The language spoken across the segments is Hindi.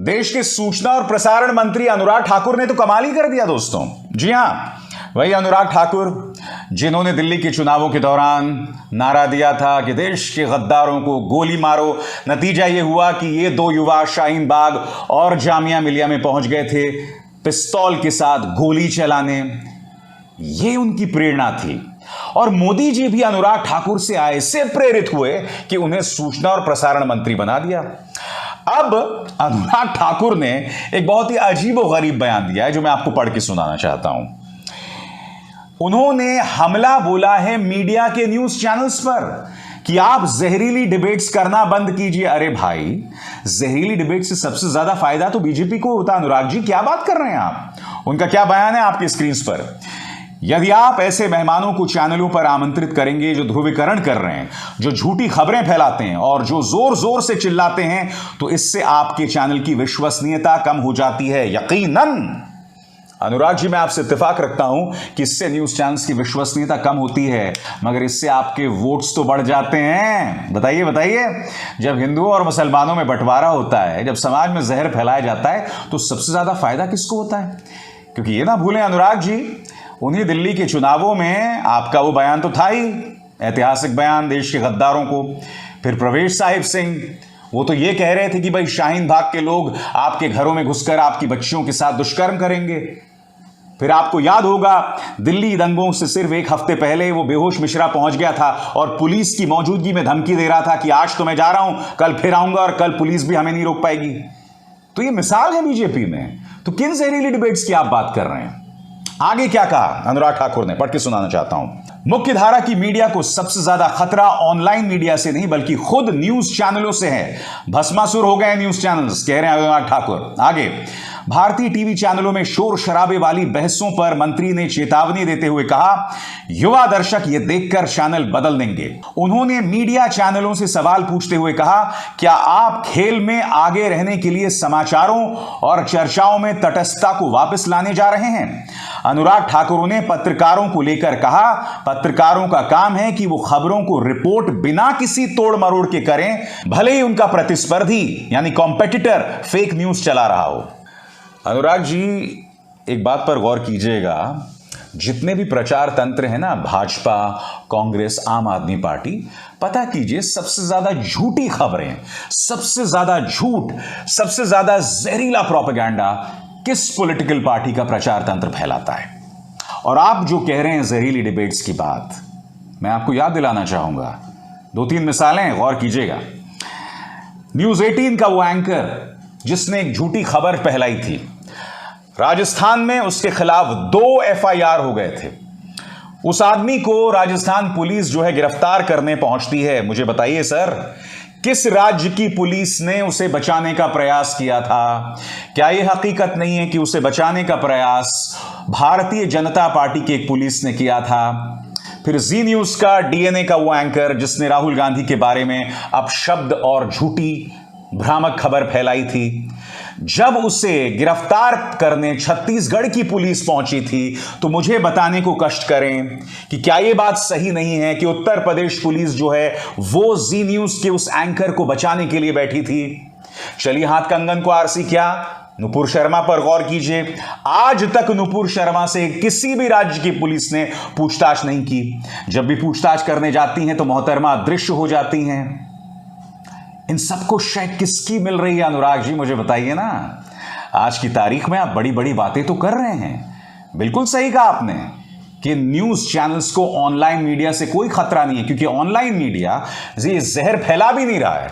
देश के सूचना और प्रसारण मंत्री अनुराग ठाकुर ने तो कमाल ही कर दिया दोस्तों। जी हां, वही अनुराग ठाकुर जिन्होंने दिल्ली के चुनावों के दौरान नारा दिया था कि देश के गद्दारों को गोली मारो। नतीजा यह हुआ कि ये दो युवा शाहीन बाग और जामिया मिलिया में पहुंच गए थे पिस्तौल के साथ गोली चलाने। ये उनकी प्रेरणा थी और मोदी जी भी अनुराग ठाकुर से ऐसे प्रेरित हुए कि उन्हें सूचना और प्रसारण मंत्री बना दिया। अब अनुराग ठाकुर ने एक बहुत ही अजीब और गरीब बयान दिया है जो मैं आपको पढ़ के सुनाना चाहता हूं। उन्होंने हमला बोला है मीडिया के न्यूज चैनल्स पर कि आप जहरीली डिबेट्स करना बंद कीजिए। अरे भाई, जहरीली डिबेट से सबसे ज्यादा फायदा तो बीजेपी को होता है। अनुराग जी, क्या बात कर रहे हैं आप? उनका क्या बयान है आपकी स्क्रीन पर? यदि आप ऐसे मेहमानों को चैनलों पर आमंत्रित करेंगे जो ध्रुवीकरण कर रहे हैं, जो झूठी खबरें फैलाते हैं और जो जोर जोर से चिल्लाते हैं, तो इससे आपके चैनल की विश्वसनीयता कम हो जाती है। यकीनन अनुराग जी, मैं आपसे इत्तेफाक रखता हूं कि इससे न्यूज चैनल्स की विश्वसनीयता कम होती है, मगर इससे आपके वोट्स तो बढ़ जाते हैं। बताइए बताइए, जब हिंदुओं और मुसलमानों में बंटवारा होता है, जब समाज में जहर फैलाया जाता है, तो सबसे ज्यादा फायदा किसको होता है? क्योंकि ये ना भूलें अनुराग जी, उन्हीं दिल्ली के चुनावों में आपका वो बयान तो था ही, ऐतिहासिक बयान देश के गद्दारों को। फिर प्रवेश साहिब सिंह, वो तो ये कह रहे थे कि भाई शाहीन बाग के लोग आपके घरों में घुसकर आपकी बच्चियों के साथ दुष्कर्म करेंगे। फिर आपको याद होगा, दिल्ली दंगों से सिर्फ एक हफ्ते पहले वो बेहोश मिश्रा पहुंच गया था और पुलिस की मौजूदगी में धमकी दे रहा था कि आज तो मैं जा रहा हूं, कल फिर आऊंगा और कल पुलिस भी हमें नहीं रोक पाएगी। तो ये मिसाल है बीजेपी में। तो किन जहरीली डिबेट्स की आप बात कर रहे हैं? आगे क्या कहा अनुराग ठाकुर ने, पढ़ के सुनाना चाहता हूं। मुख्य धारा की मीडिया को सबसे ज्यादा खतरा ऑनलाइन मीडिया से नहीं बल्कि खुद न्यूज चैनलों से है। भस्मासुर हो गए न्यूज चैनल्स, कह रहे हैं अनुराग ठाकुर। आगे, भारतीय टीवी चैनलों में शोर शराबे वाली बहसों पर मंत्री ने चेतावनी देते हुए कहा, युवा दर्शक ये देखकर चैनल बदल देंगे। उन्होंने मीडिया चैनलों से सवाल पूछते हुए कहा, क्या आप खेल में आगे रहने के लिए समाचारों और चर्चाओं में तटस्थता को वापस लाने जा रहे हैं? अनुराग ठाकुर ने पत्रकारों को लेकर कहा, पत्रकारों का काम है कि वो खबरों को रिपोर्ट बिना किसी तोड़ मरोड़ के करें, भले ही उनका प्रतिस्पर्धी यानी कॉम्पिटिटर फेक न्यूज चला रहा हो। अनुराग जी, एक बात पर गौर कीजिएगा, जितने भी प्रचार तंत्र है ना, भाजपा, कांग्रेस, आम आदमी पार्टी, पता कीजिए सबसे ज्यादा झूठी खबरें, सबसे ज्यादा झूठ, सबसे ज्यादा जहरीला प्रोपेगेंडा किस पॉलिटिकल पार्टी का प्रचार तंत्र फैलाता है? और आप जो कह रहे हैं जहरीली डिबेट्स की बात, मैं आपको याद दिलाना चाहूंगा, 2-3 मिसालें गौर कीजिएगा। न्यूज 18 का वो एंकर जिसने एक झूठी खबर फैलाई थी, राजस्थान में उसके खिलाफ 2 FIR हो गए थे। उस आदमी को राजस्थान पुलिस जो है गिरफ्तार करने पहुंचती है। मुझे बताइए सर, किस राज्य की पुलिस ने उसे बचाने का प्रयास किया था? क्या यह हकीकत नहीं है कि उसे बचाने का प्रयास भारतीय जनता पार्टी की एक पुलिस ने किया था? फिर जी न्यूज का DNA का वो एंकर जिसने राहुल गांधी के बारे में अपशब्द और झूठी भ्रामक खबर फैलाई थी, जब उसे गिरफ्तार करने छत्तीसगढ़ की पुलिस पहुंची थी, तो मुझे बताने को कष्ट करें कि क्या यह बात सही नहीं है कि उत्तर प्रदेश पुलिस जो है वो जी न्यूज के उस एंकर को बचाने के लिए बैठी थी। चलिए हाथ कंगन को आरसी, क्या नुपुर शर्मा पर गौर कीजिए। आज तक नुपुर शर्मा से किसी भी राज्य की पुलिस ने पूछताछ नहीं की। जब भी पूछताछ करने जाती हैं तो मोहतरमा अदृश्य हो जाती हैं। इन सबको शय किसकी मिल रही है अनुराग जी, मुझे बताइए ना। आज की तारीख में आप बड़ी बड़ी बातें तो कर रहे हैं, बिल्कुल सही कहा आपने कि न्यूज चैनल्स को ऑनलाइन मीडिया से कोई खतरा नहीं है, क्योंकि ऑनलाइन मीडिया ये जहर फैला भी नहीं रहा है।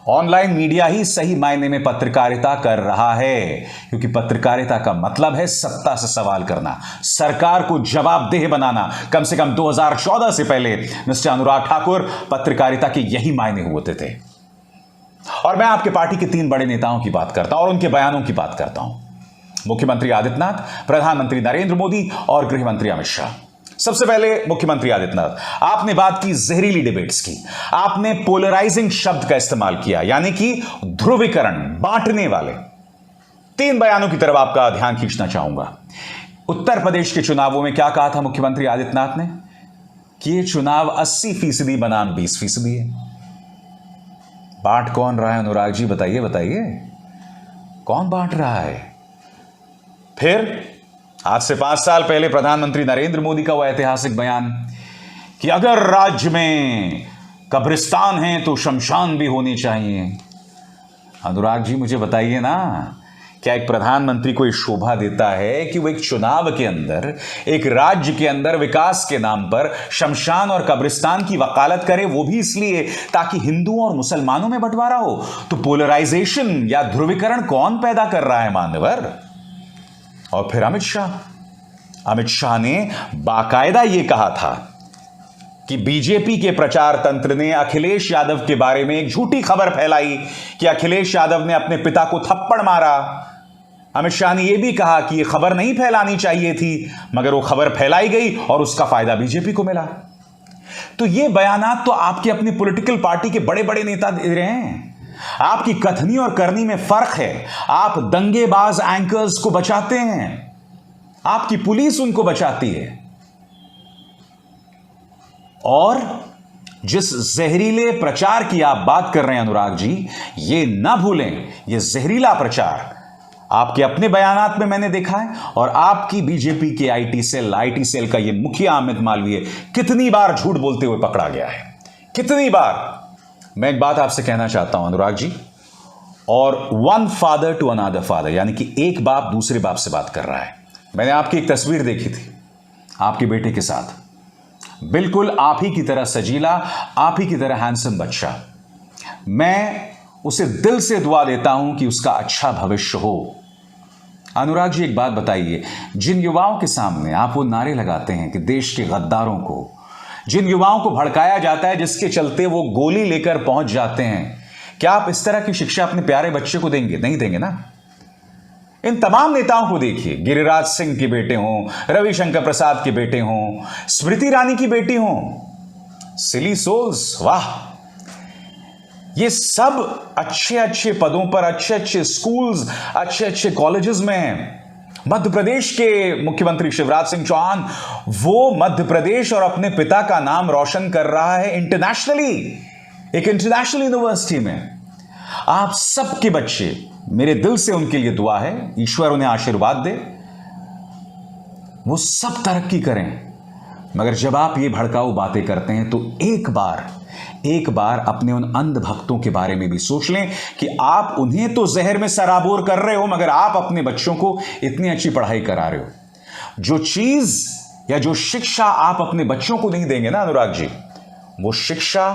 ऑनलाइन मीडिया ही सही मायने में पत्रकारिता कर रहा है, क्योंकि पत्रकारिता का मतलब है सत्ता से सवाल करना, सरकार को जवाबदेह बनाना। कम से कम 2014 से पहले मिस्टर अनुराग ठाकुर पत्रकारिता के यही मायने होते थे। और मैं आपके पार्टी के 3 बड़े नेताओं की बात करता हूं और उनके बयानों की बात करता हूं, मुख्यमंत्री आदित्यनाथ, प्रधानमंत्री नरेंद्र मोदी और गृह मंत्री अमित शाह। सबसे पहले मुख्यमंत्री आदित्यनाथ, आपने बात की जहरीली डिबेट्स की, आपने पोलराइजिंग शब्द का इस्तेमाल किया, यानी कि ध्रुवीकरण, बांटने वाले। 3 बयानों की तरफ आपका ध्यान खींचना चाहूंगा। उत्तर प्रदेश के चुनावों में क्या कहा था मुख्यमंत्री आदित्यनाथ ने कि यह चुनाव 80% बनाम 20% है। बांट कौन रहा है अनुराग जी, बताइए बताइए। कौन बांट रहा है? फिर आज से 5 साल पहले प्रधानमंत्री नरेंद्र मोदी का वह ऐतिहासिक बयान कि अगर राज्य में कब्रिस्तान है तो शमशान भी होनी चाहिए। अनुराग जी, मुझे बताइए ना, क्या एक प्रधानमंत्री को यह शोभा देता है कि वो एक चुनाव के अंदर, एक राज्य के अंदर विकास के नाम पर शमशान और कब्रिस्तान की वकालत करे, वो भी इसलिए ताकि हिंदुओं और मुसलमानों में बंटवारा हो? तो पोलराइजेशन या ध्रुवीकरण कौन पैदा कर रहा है, मान्यवर? और फिर अमित शाह ने बाकायदा यह कहा था कि बीजेपी के प्रचार तंत्र ने अखिलेश यादव के बारे में एक झूठी खबर फैलाई कि अखिलेश यादव ने अपने पिता को थप्पड़ मारा। अमित शाह ने यह भी कहा कि यह खबर नहीं फैलानी चाहिए थी, मगर वो खबर फैलाई गई और उसका फायदा बीजेपी को मिला। तो ये बयानात तो आपकी अपनी पॉलिटिकल पार्टी के बड़े बड़े नेता दे रहे हैं। आपकी कथनी और करनी में फर्क है। आप दंगेबाज एंकर्स को बचाते हैं, आपकी पुलिस उनको बचाती है। और जिस जहरीले प्रचार की आप बात कर रहे हैं अनुराग जी, ये ना भूलें, ये जहरीला प्रचार आपके अपने बयानात में मैंने देखा है, और आपकी बीजेपी के आईटी सेल का ये मुखिया अमित मालवीय कितनी बार झूठ बोलते हुए पकड़ा गया है, कितनी बार। मैं एक बात आपसे कहना चाहता हूं अनुराग जी, और one father to another father, यानी कि एक बाप दूसरे बाप से बात कर रहा है। मैंने आपकी एक तस्वीर देखी थी आपके बेटे के साथ, बिल्कुल आप ही की तरह सजीला, आप ही की तरह हैंडसम बच्चा। मैं उसे दिल से दुआ देता हूं कि उसका अच्छा भविष्य हो। अनुराग जी, एक बात बताइए, जिन युवाओं के सामने आप वो नारे लगाते हैं कि देश के गद्दारों को, जिन युवाओं को भड़काया जाता है जिसके चलते वो गोली लेकर पहुंच जाते हैं, क्या आप इस तरह की शिक्षा अपने प्यारे बच्चे को देंगे? नहीं देंगे ना। इन तमाम नेताओं को देखिए, गिरिराज सिंह के बेटे हों, रविशंकर प्रसाद के बेटे हों, स्मृति ईरानी की बेटी हों, सिली सोल्स, वाह, ये सब अच्छे अच्छे पदों पर, अच्छे अच्छे स्कूल्स, अच्छे अच्छे कॉलेजेस में हैं। मध्य प्रदेश के मुख्यमंत्री शिवराज सिंह चौहान, वो मध्य प्रदेश और अपने पिता का नाम रोशन कर रहा है इंटरनेशनली, एक इंटरनेशनल यूनिवर्सिटी में। आप सबके बच्चे, मेरे दिल से उनके लिए दुआ है, ईश्वर उन्हें आशीर्वाद दे, वो सब तरक्की करें। मगर जब आप ये भड़काऊ बातें करते हैं तो एक बार अपने उन अंध भक्तों के बारे में भी सोच लें कि आप उन्हें तो जहर में सराबोर कर रहे हो, मगर आप अपने बच्चों को इतनी अच्छी पढ़ाई करा रहे हो। जो चीज या जो शिक्षा आप अपने बच्चों को नहीं देंगे ना अनुराग जी, वो शिक्षा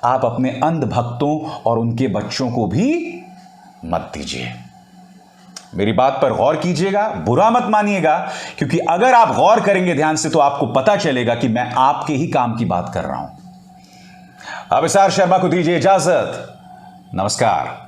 आप अपने अंध भक्तों और उनके बच्चों को भी मत दीजिए। मेरी बात पर गौर कीजिएगा, बुरा मत मानिएगा, क्योंकि अगर आप गौर करेंगे ध्यान से तो आपको पता चलेगा कि मैं आपके ही काम की बात कर रहा हूं। अभिसार शर्मा को दीजिए इजाजत। नमस्कार।